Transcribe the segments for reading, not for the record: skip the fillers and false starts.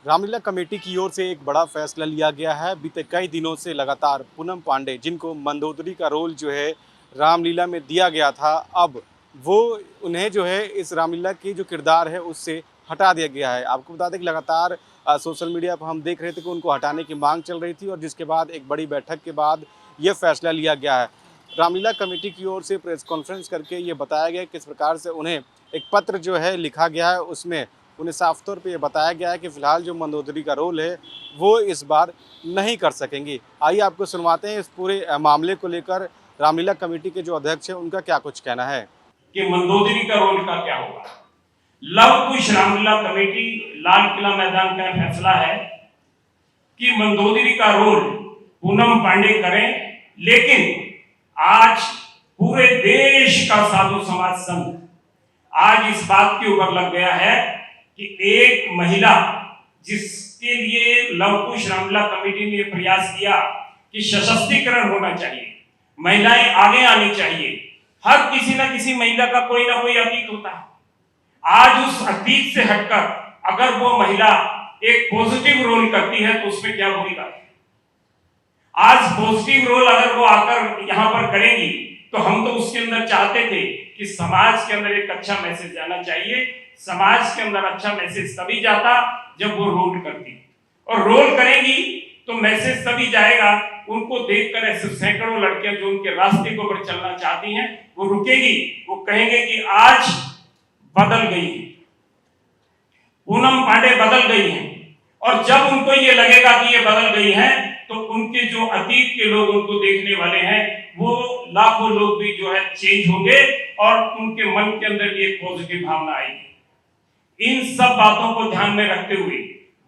Ramlila committee की ओर से एक बड़ा फैसला लिया गया है। बीते कई दिनों से लगातार पूनम पांडे, जिनको मंदोदरी का रोल जो है रामलीला में दिया गया था, अब वो उन्हें जो है इस रामलीला की जो किरदार है उससे हटा दिया गया है। आपको बता दें कि लगातार सोशल मीडिया पर हम देख रहे थे कि उनको हटाने की मांग चल रही थी और जिसके बाद एक बड़ी बैठक के बाद ये फैसला लिया गया है। रामलीला कमेटी की ओर से प्रेस कॉन्फ्रेंस करके ये बताया गया किस प्रकार से उन्हें एक पत्र जो है लिखा गया है। उसमें उन्हें साफ तौर पे ये बताया गया है कि फ़िलहाल जो मंदोदरी का रोल है वो इस बार नहीं कर सकेंगी। आइए आपको सुनवाते हैं इस पूरे मामले को लेकर रामलीला कमेटी के जो अध्यक्ष हैं उनका क्या कुछ कहना है कि मंदोदरी का रोल का क्या होगा। लव कुश रामलीला कमेटी लाल किला मैदान का फैसला है कि मंदोदरी का रोल पूनम पांडे करें, लेकिन आज पूरे देश का साधु समाज संघ आज इस बात के ऊपर लग गया है कि एक महिला जिसके लिए लव कुश रामलीला कमेटी ने प्रयास किया कि सशक्तिकरण होना चाहिए, महिलाएं आगे आनी चाहिए। हर किसी न किसी महिला का कोई ना कोई अतीत होता है। आज उस अतीत से हटकर अगर वो महिला एक पॉजिटिव रोल करती है तो उसमें क्या बुरी बात है। आज पॉजिटिव रोल अगर वो आकर यहाँ पर करेंगी तो हम तो उसके अंदर चाहते थे कि समाज के अंदर एक अच्छा मैसेज जाना चाहिए। समाज के अंदर अच्छा मैसेज तभी जाता जब वो रोल करती, और रोल करेंगी तो मैसेज तभी जाएगा। उनको देखकर ऐसे सैकड़ों लड़कियां जो उनके रास्ते के ऊपर चलना चाहती हैं वो रुकेगी, वो कहेंगे कि आज बदल गई है, पूनम पांडे बदल गई हैं। और जब उनको ये लगेगा कि ये बदल गई हैं तो उनके जो अतीत के लोग उनको देखने वाले हैं वो लाखों लोग भी जो है चेंज होंगे और उनके मन के अंदर भी एक पॉजिटिव भावना आएगी। इन सब बातों को ध्यान में रखते हुए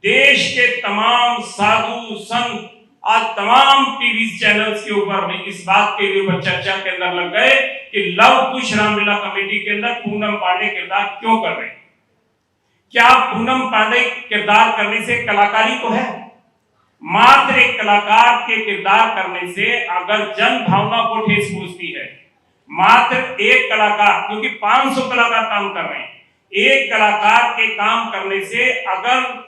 देश के तमाम साधु संत आज तमाम टीवी चैनल्स के ऊपर इस बात के ऊपर चर्चा के अंदर लग गए कि लव कुश रामलीला कमेटी के अंदर पूनम पांडे किरदार क्यों कर रहे हैं। क्या पूनम पांडे किरदार करने से कलाकारी तो है? मात्र एक कलाकार के किरदार करने से अगर जन भावना को ठेस पहुंचती है, मात्र एक कलाकार, क्योंकि 500 कलाकार काम कर रहे हैं, एक कलाकार के काम करने से अगर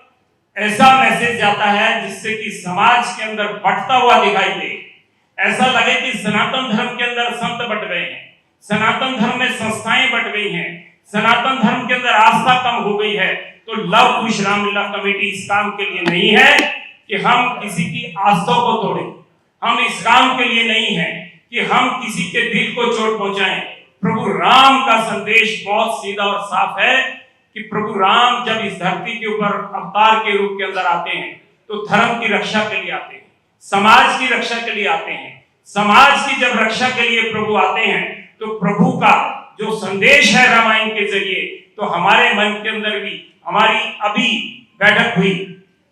ऐसा मैसेज जाता है जिससे कि समाज के अंदर बढ़ता हुआ दिखाई दे, ऐसा लगे कि सनातन धर्म के अंदर संत बट गए हैं, सनातन धर्म में संस्थाएं बट गई हैं, सनातन धर्म के अंदर आस्था कम हो गई है, तो लव कुश रामलीला कमेटी इस काम के लिए नहीं है कि हम किसी की आस्था को तोड़ें। हम इस काम के लिए नहीं है कि हम किसी के दिल को चोट पहुंचाएं। प्रभु राम का संदेश बहुत सीधा और साफ है कि प्रभु राम जब इस धरती के ऊपर अवतार के रूप के अंदर आते हैं तो धर्म की रक्षा के लिए आते हैं, समाज की रक्षा के लिए आते हैं। समाज की जब रक्षा के लिए प्रभु आते हैं तो प्रभु का जो संदेश है रामायण के जरिए, तो हमारे मन के अंदर भी हमारी अभी बैठक हुई,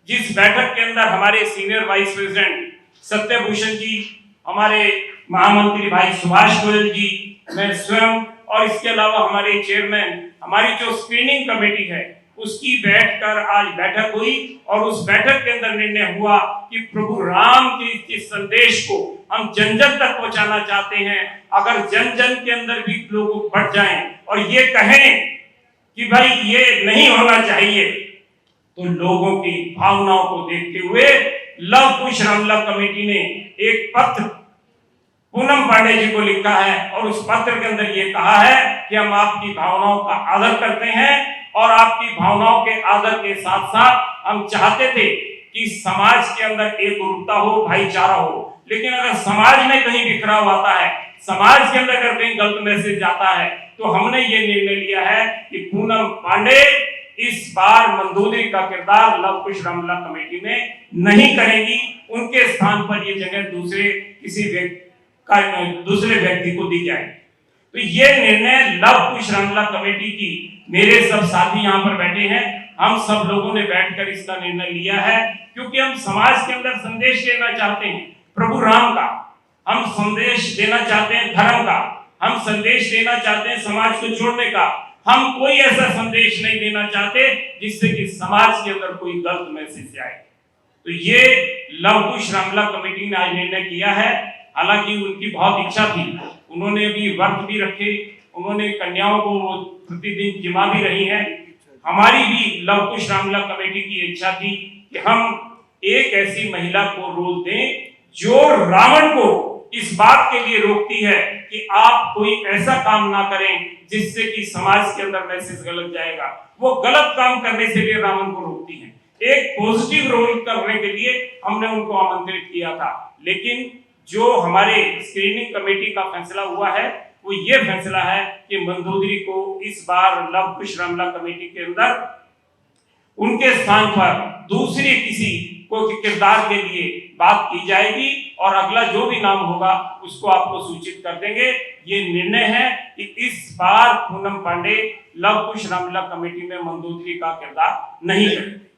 जिस बैठक के अंदर हमारे सीनियर वाइस प्रेसिडेंट सत्यभूषण जी, हमारे महामंत्री भाई सुभाष गोयल जी, मैं स्वयं और इसके अलावा हमारे चेयरमैन, हमारी जो स्क्रीनिंग कमेटी है उसकी बैठकर आज बैठक हुई और उस बैठक के अंदर निर्णय हुआ कि प्रभु राम के इस संदेश को हम जन जन तक पहुंचाना चाहते हैं। अगर जन जन के अंदर भी लोग बढ़ जाएं और ये कहें कि भाई ये नहीं होना चाहिए, तो लोगों की भावनाओं को देखते हुए लव कुश रामलीला कमेटी ने एक पत्र पूनम पांडे जी को लिखा है और उस पत्र के अंदर ये कहा है कि हम आपकी भावनाओं का आदर करते हैं और आपकी भावनाओं के आदर के साथ साथ हम चाहते थे कि समाज के अंदर एकरूपता हो, भाईचारा हो। लेकिन अगर समाज में कहीं बिखराव आता है, समाज के अंदर अगर कहीं गलत मैसेज जाता है, तो हमने ये निर्णय लिया है कि पूनम पांडे इस बार मंदोदरी का किरदार लव कुश रामलीला कमेटी में नहीं करेंगी। उनके स्थान पर ये जगह दूसरे व्यक्ति को दी जाए। तो ये निर्णय लव कुश रामलीला कमेटी की, मेरे सब साथी यहाँ पर बैठे हैं, हम सब लोगों ने बैठकर इसका निर्णय लिया है, क्योंकि हम समाज के अंदर संदेश देना चाहते हैं प्रभु राम का, हम संदेश देना चाहते हैं धर्म का, हम संदेश देना चाहते हैं समाज को जोड़ने का। हम कोई ऐसा संदेश नहीं देना चाहते जिससे कि समाज के अंदर कोई गलत मैसेज जाए। तो ये लव कुश रामलीला कमेटी ने आज निर्णय किया है। हालांकि उनकी बहुत इच्छा थी, उन्होंने भी व्रत भी रखे, उन्होंने कन्याओं को प्रतिदिन जिमा भी रही हैं, हमारी भी लव कुश रामलीला कमेटी की इच्छा थी कि हम एक ऐसी महिला को रोल दें जो रावण को इस बात के लिए रोकती है कि आप कोई ऐसा काम ना करें जिससे कि समाज के अंदर मैसेज गलत जाएगा। वो गलत काम करने से भी रावण को रोकती है। एक पॉजिटिव रोल करने के लिए हमने उनको आमंत्रित किया था, लेकिन जो हमारे स्क्रीनिंग कमेटी का फैसला हुआ है वो ये फैसला है कि मंदोदरी को इस बार लव कुश रामलीला कमेटी के अंदर उनके स्थान पर दूसरी किसी को किरदार के लिए बात की जाएगी और अगला जो भी नाम होगा उसको आपको सूचित कर देंगे। ये निर्णय है कि इस बार पूनम पांडे लव कुश रामलीला कमेटी में मंदोदरी का किरदार नहीं करेंगे।